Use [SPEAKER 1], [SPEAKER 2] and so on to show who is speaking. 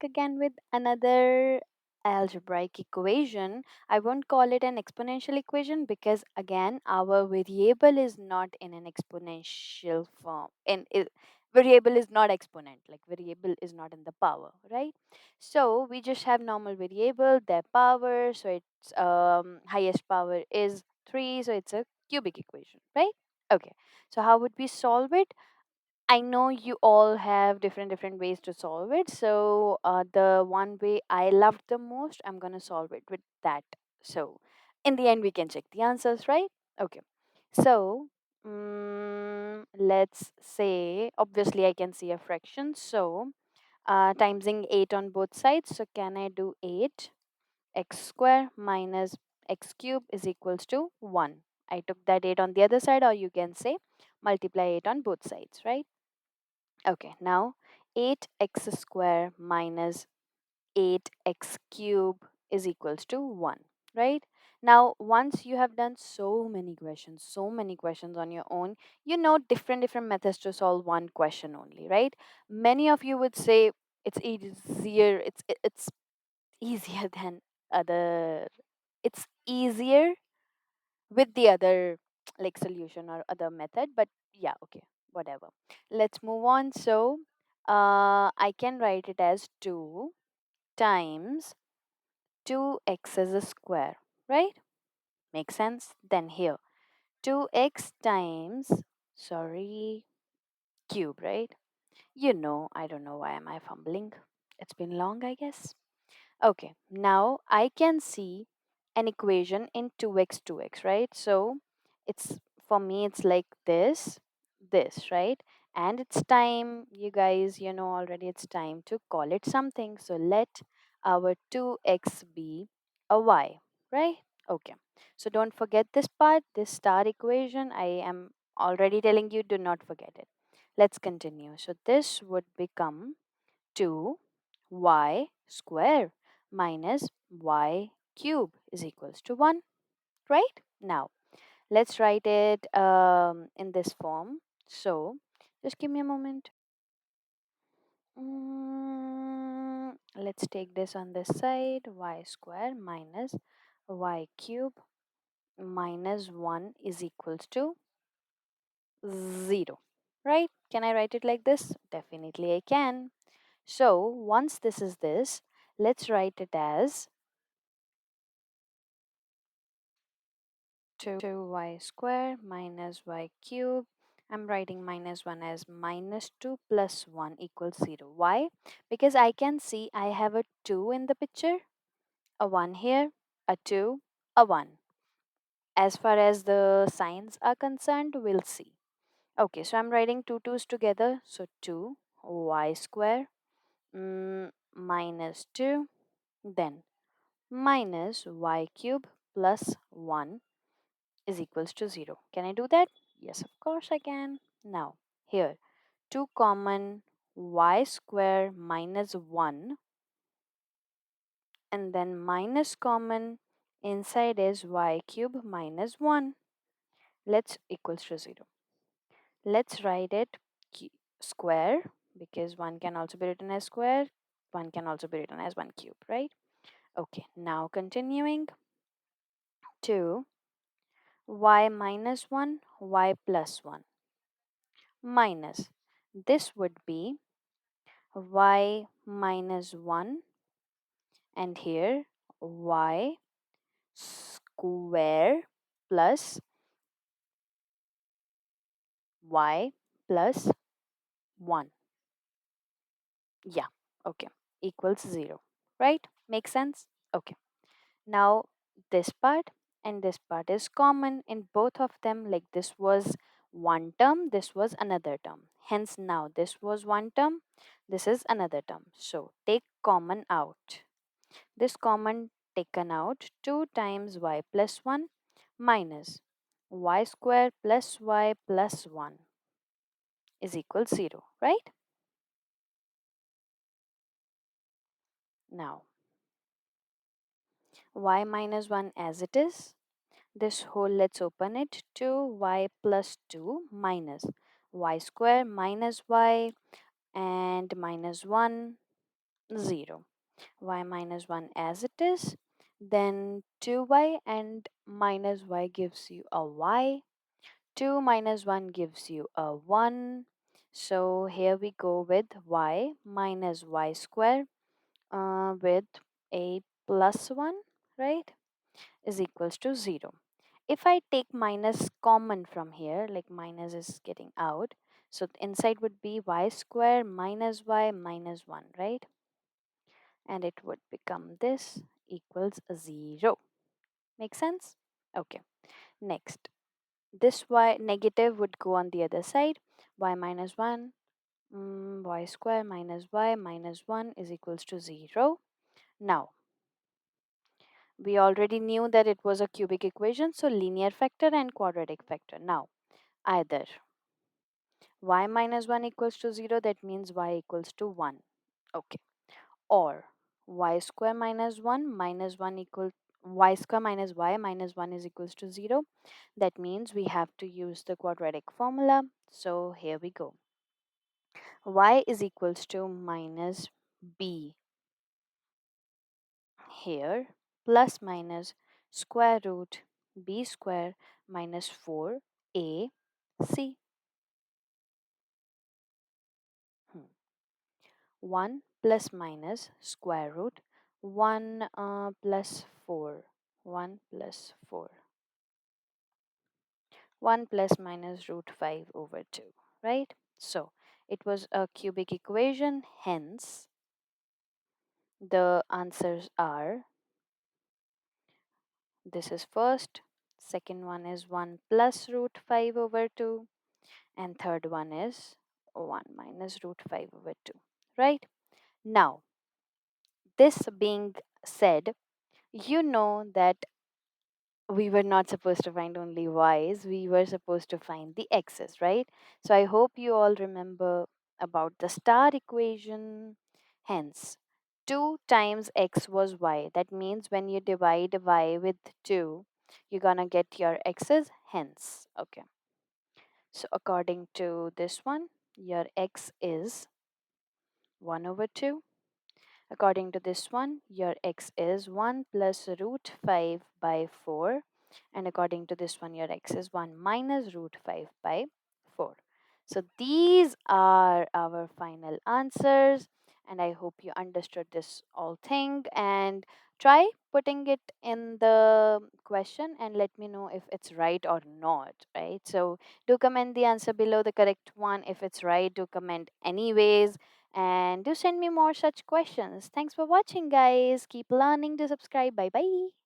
[SPEAKER 1] back again with another algebraic equation. I won't call it an exponential equation because again our variable is not in an exponential form. Variable is not exponent, like variable is not in the power, right? So we just have normal variable, their power, so its highest power is 3, so it's a cubic equation, right? Okay, so how would we solve it? I know you all have different ways to solve it. So the one way I loved the most, I'm gonna solve it with that. So in the end, we can check the answers, right? Okay. So let's say obviously I can see a fraction. So timesing 8 on both sides. So can I do 8 x square minus x cube is equals to 1. I took that 8 on the other side, or you can say multiply 8 on both sides, right? Okay, now 8x square minus 8x cube is equals to 1, right? Now, once you have done so many questions on your own, you know different methods to solve one question only, right? Many of you would say it's easier, it's easier than other, it's easier with the other like solution or other method, but yeah, okay, whatever. Let's move on. So I can write it as 2 times 2x is a square, right? Makes sense. Then here 2x times, sorry, cube, right? I don't know why am I fumbling. It's been long, I guess. Okay, now I can see an equation in 2x, 2x, right? So it's for me, it's like this, right? And it's time, you guys, you know already, it's time to call it something. So let our 2x be a y, right? Okay, so don't forget this part, this star equation. I am already telling you, do not forget it. Let's continue. So this would become 2y square minus y cube is equals to 1, right? Now, let's write it in this form. So, just give me a moment. Let's take this on this side. Y square minus y cube minus 1 is equals to 0, right? Can I write it like this? Definitely I can. So, once this is this, let's write it as 2y square minus y cube. I'm writing minus 1 as minus 2 plus 1 equals 0. Why? Because I can see I have a 2 in the picture, a 1 here, a 2, a 1. As far as the signs are concerned, we'll see. Okay, so I'm writing two twos together. So 2y square minus 2, then minus y cube plus 1 is equals to 0. Can I do that? Yes, of course I can. Now, here, 2 common y square minus 1, and then minus common inside is y cube minus 1. Let's equals to 0. Let's write it square, because 1 can also be written as square, 1 can also be written as 1 cube, right? Okay, now continuing, 2 y minus 1, y plus 1 minus, this would be y minus 1, and here y square plus y plus 1. Yeah, okay, equals 0, right? Makes sense? Okay, now this part and this part is common in both of them, like this was one term, this was another term. Hence now this was one term, this is another term. So take common out. This common taken out, 2 times y plus 1 minus y square plus y plus 1 is equal 0, right? Now, y minus 1 as it is. This whole, let's open it. 2y plus 2 minus y square minus y and minus 1. 0. Y minus 1 as it is. Then 2y and minus y gives you a y. 2 minus 1 gives you a 1. So here we go with y minus y square with a plus 1, right, is equals to 0. If I take minus common from here, like minus is getting out, so inside would be y square minus y minus 1, right? And it would become this equals 0. Make sense? Okay. Next, this y negative would go on the other side. Y minus 1, y square minus y minus 1 is equals to 0. Now, we already knew that it was a cubic equation, so linear factor and quadratic factor. Now, either y minus 1 equals to 0, that means y equals to 1. Okay. Or y square minus 1 equal y square minus y minus 1 is equals to 0. That means we have to use the quadratic formula. So here we go. Y is equals to minus b here plus minus square root b square minus 4ac. 1 plus minus square root 1 plus 4, 1 plus 4, 1 plus minus root 5 over 2, right? So it was a cubic equation, hence the answers are, this is first, second one is 1 plus root 5 over 2, and third one is 1 minus root 5 over 2, right? Now, this being said, you know that we were not supposed to find only y's, we were supposed to find the x's, right? So I hope you all remember about the star equation. Hence, 2 times x was y. That means when you divide y with 2, you're gonna get your x's, hence. Okay. So according to this one, your x is 1 over 2. According to this one, your x is 1 plus root 5 by 4. And according to this one, your x is 1 minus root 5 by 4. So these are our final answers. And I hope you understood this all thing. And try putting it in the question and let me know if it's right or not, right? So do comment the answer below, the correct one. If it's right, do comment anyways, and do send me more such questions. Thanks for watching, guys. Keep learning to subscribe. Bye bye.